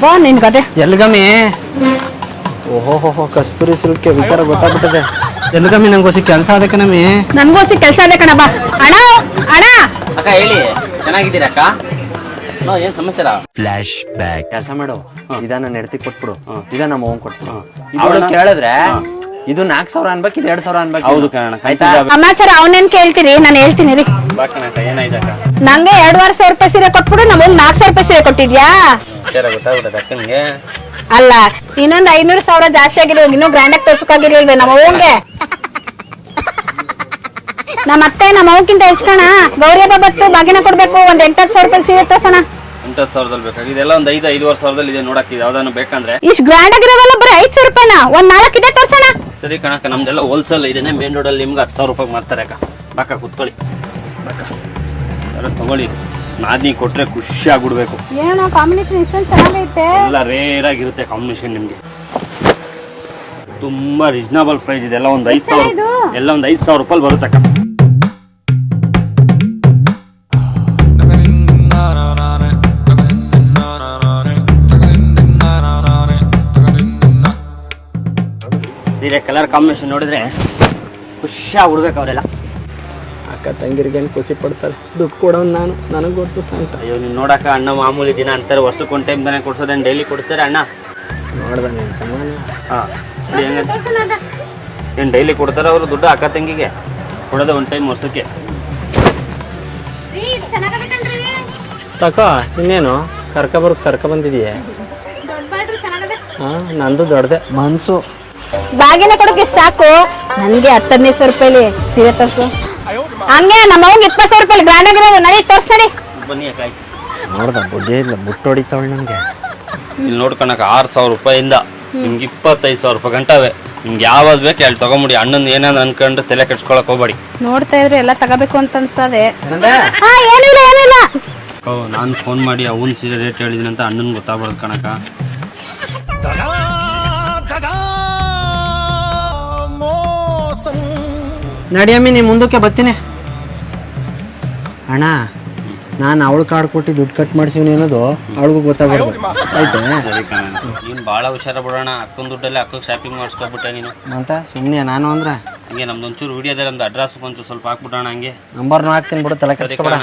ಬಾ ನಿನ್ ಕತೆ ಎಲ್ಗಮ್ಮಿ ಓಹೋ ಕಸ್ತೂರಿ ಸಿಲ್ಕ್ ವಿಚಾರ ಗೊತ್ತಾಗ್ಬಿಟ್ಟದೆ ಎಲ್ಗಮ್ಮಿ ನಂಗೋಸಿ ಕೆಲಸ ಅದಕ್ಕೆ ನಮ್ಮಿ ನನ್ಗೋಸಿ ಕೆಲ್ಸ ಇದೆ ಕಣ ಬಾ ಅಣ್ಣ ಅಣ್ಣ ಅಕ್ಕ ಹೇಳಿ ಚೆನ್ನಾಗಿದ್ದೀರಾ ಅಕ್ಕ ಏನ್ ಸಮಾಚಾರ ಫ್ಲಾಶ್ ಬ್ಯಾಕ್ ಕೆಲಸ ಮಾಡು ಇದ ನನ್ನ ಹೆಂಡತಿ ಕೊಟ್ಬಿಡು ಇದ ನಮ್ಮ ಅವ್ನ್ ಕೊಟ್ಬಿಡು ಅವಳು ಅವಳು ಕೇಳಿದ್ರೆ ಇದು 4,000 ಅನ್ಬೇಕು ಇದು 2,000 ಅನ್ಬೇಕು ಹೌದು ಕಣ ಆಯ್ತಾ ಸಮಾಚಾರ ಅವನೇನ್ ಕೇಳ್ತೀರಿ ನಾನು ಹೇಳ್ತೀನಿ ರೀ ಏನಾಯ್ತಕ್ಕ ನಂಗೆ 2,500 ರೂಪಾಯಿ ಸೀರೆ ಕೊಟ್ಬಿಡು ನಮಗ್ 4,000 ರೂಪಾಯಿ ಸೀರೆ ಕೊಟ್ಟಿದ್ಯಾ ಗೊತ್ತಾಗ್ಬಿಟ್ಟದ ಅಕ್ಕನ್ಗೆ ಅಲ್ಲ ಇನ್ನೊಂದ್ 500,000 ಜಾಸ್ತಿ ಆಗಿರೋ ಇನ್ನೂ ಗ್ರ್ಯಾಂಡ್ ಆಗಿ ತೋರ್ಸಕ್ಕಾಗಿರ್ಲಿಲ್ವೇ ನಮ್ಮ ಅವ್ನ್ಗೆ ನಮ್ಮ ಅತ್ತೆ ನಮ್ಮ ಅವ್ಕಿಂತ ಎಷ್ಟು ಕಣ ಗೌರಿ ಹಬ್ಬ ಬತ್ತು ಬಾಗಿನ ಕೊಡ್ಬೇಕು ಒಂದ್ 8,000 ರೂಪಾಯಿ ಸೀರೆ ತೋರ್ಸೋಣ 8,000 ಬೇಕಾಗಿ ಇದೆಲ್ಲ ಒಂದ್ 5,500 ಇದೆ ನೋಡಕ್ ಯಾವ್ದಾನು ಬೇಕಂದ್ರೆ ಇಷ್ಟು ಗ್ರ್ಯಾಂಡ್ ಆಗಿರೋವಲ್ಲ ಬರೀ 500 ರೂಪಾಯಿನ ಒಂದ್ 4 ಇದೆ ತೋರ್ಸೋಣ ಸರಿ ಕಣಕ್ಕ ನಮ್ದೆಲ್ಲ ಹೋಲ್ಸೇಲ್ ಇದನ್ನೇ ಮೇನ್ ರೋಡ್ ಅಲ್ಲಿ ನಿಮ್ಗೆ 10,000 ರೂಪಾಯಿ ಮಾಡ್ತಾರೆ ಅಕ್ಕ ಬಾಕ ಕುತ್ಕೊಳ್ಳಿ ಬಾಕ ತಗೊಳ್ಳಿ ನಾದ್ನಿ ಕೊಟ್ರೆ ಖುಷಿ ಆಗ್ಬಿಡ್ಬೇಕು ಏನೋ ಕಾಂಬಿನೇಷನ್ ಇಷ್ಟೊಂದು ಚೆನ್ನಾಗೈತೆ ಎಲ್ಲ ರೇರ್ ಆಗಿರುತ್ತೆ ಕಾಂಬಿನೇಷನ್ ನಿಮ್ಗೆ ತುಂಬಾ ರೀಸನಬಲ್ ಪ್ರೈಸ್ ಇದೆ ಎಲ್ಲ ಒಂದ್ 5,000 ಎಲ್ಲ ಒಂದ್ 5,000 ರೂಪಾಯಿ ಬರುತ್ತಕ್ಕ ಸೀರೆ ಕಲರ್ ಕಾಂಬಿನೇಷನ್ ನೋಡಿದ್ರೆ ಖುಷಿ ಆಗ್ಬಿಡ್ಬೇಕು ಅವರೆಲ್ಲ ಅಕ್ಕ ತಂಗಿರಿಗೆ ಖುಷಿ ಪಡ್ತಾರೆ ದುಡ್ಡು ಕೊಡೋನ್ ನಾನು ನನಗೆ ಗೊತ್ತು ಸಂಕಟ ಅಯ್ಯೋ ನೀನ್ ನೋಡಕ್ಕ ಅಣ್ಣ ಮಾಮೂಲಿ ದಿನ ಅಂತಾರೆ ವರ್ಷಕ್ಕೆ ಒಂದ್ ಟೈಮ್ ತಾನೇ ಕೊಡ್ಸೋದೇನು ಡೈಲಿ ಕೊಡಿಸ್ತಾರೆ ಅಣ್ಣ ನೋಡ್ದ ನೀನು ಸಮಾನ ಹಾ ಏನ್ ಡೈಲಿ ಕೊಡ್ತಾರ ಅವರು ದುಡ್ಡು ಅಕ್ಕ ತಂಗಿಗೆ ಕೊಡೋದು ಒಂದ್ ಟೈಮ್ ವರ್ಷಕ್ಕೆ ತಕ ಇನ್ನೇನು ಕರ್ಕ ಬಂದಿದೀಯ ಹಾ ನಂದು ದೊಡ್ಡದೆ ಮನ್ಸು ಬಾಗಿನ ಕೊಡಕ್ಕೆ ಸಾಕು ನನ್ಗೆ 15,000 ರೂಪಾಯಿ ಸೀರೆ ತೋರ್ಸು ಹಂಗೆ ನಮ್ಮ ಅವ್ಗೆ 20,000 ರೂಪಾಯಿ ಗ್ರ್ಯಾಂಡ್ ಆಗಿರೋದು ನಡಿ ತೋರ್ಸ್ ನಡಿ ಬನ್ನಿ ಅಕ್ಕ ಆಯ್ತು ನೋಡ್ದ ಬುದ್ಧಿ ಇಲ್ಲ ಮುಟ್ಟು ಹೊಡಿತಾವಳು ನನ್ಗೆ ಇಲ್ಲಿ ನೋಡ್ಕೊಳಕ 6,000 ರೂಪಾಯಿಂದ ನಿಮ್ಗೆ 25,000 ರೂಪಾಯಿ ಗಂಟವೆ ನಿಮ್ಗೆ ಯಾವ್ದು ಬೇಕು ಅಲ್ಲಿ ತಗೊಂಬಿಡಿ ಅಣ್ಣನ್ ಏನಾದ್ರು ಅನ್ಕೊಂಡು ತಲೆ ಕೆಡ್ಸ್ಕೊಳಕ್ ಹೋಗ್ಬೇಡಿ ನೋಡ್ತಾ ಇದ್ರೆ ಎಲ್ಲ ತಗೋಬೇಕು ಅಂತ ಅನ್ಸ್ತದೆ ಏನಂದೆ ಏನಿಲ್ಲ ನಾನು ಫೋನ್ ಮಾಡಿ ಅವನ್ ಸೀರೆ ರೇಟ್ ಹೇಳಿದೀನಿ ಅಂತ ಅಣ್ಣನ್ ಗೊತ್ತಾಗ್ಬಾರ್ದು ಕಣಕ ನಡಿಯಮ್ಮಿ ನೀ ಮುಂದಕ್ಕೆ ಬರ್ತೀನಿ ಅಣ್ಣ ನಾನು ಅವಳು ಕಾರ್ಡ್ ಕೊಟ್ಟು ದುಡ್ಡು ಕಟ್ ಮಾಡ್ಸಿವ್ನಿ ಅನ್ನೋದು ಅವಳಿಗೂ ಗೊತ್ತಾಗ್ಬಾರ್ದು ಆಯ್ತಾ ಸರಿ ಕಣ ನೀನ್ ಬಾಳ ಹುಷಾರ ಬಿಡೋಣ ಅಕ್ಕನ ದುಡ್ಡಲ್ಲಿ ಅಕ್ಕಗೆ ಶಾಪಿಂಗ್ ಮಾಡಿಸ್ಕೊಬಿಟ್ಟೆ ನೀನು ಅಂತ ಸುಮ್ಮನೆ ನಾನು ಅಂದ್ರೆ ಹಂಗೆ ನಮ್ದೊಂಚೂರು ವಿಡಿಯೋದಲ್ಲಿ ನಮ್ದು ಅಡ್ರೆಸ್ ಒಂಚೂರು ಸ್ವಲ್ಪ ಹಾಕ್ಬಿಡೋಣ ಹಂಗೆ ನಂಬರ್ನು ಹಾಕ್ತೀನಿ ಬಿಡು ತಲೆ ಕೆಡಿಸ್ಕೊಬೇಡ.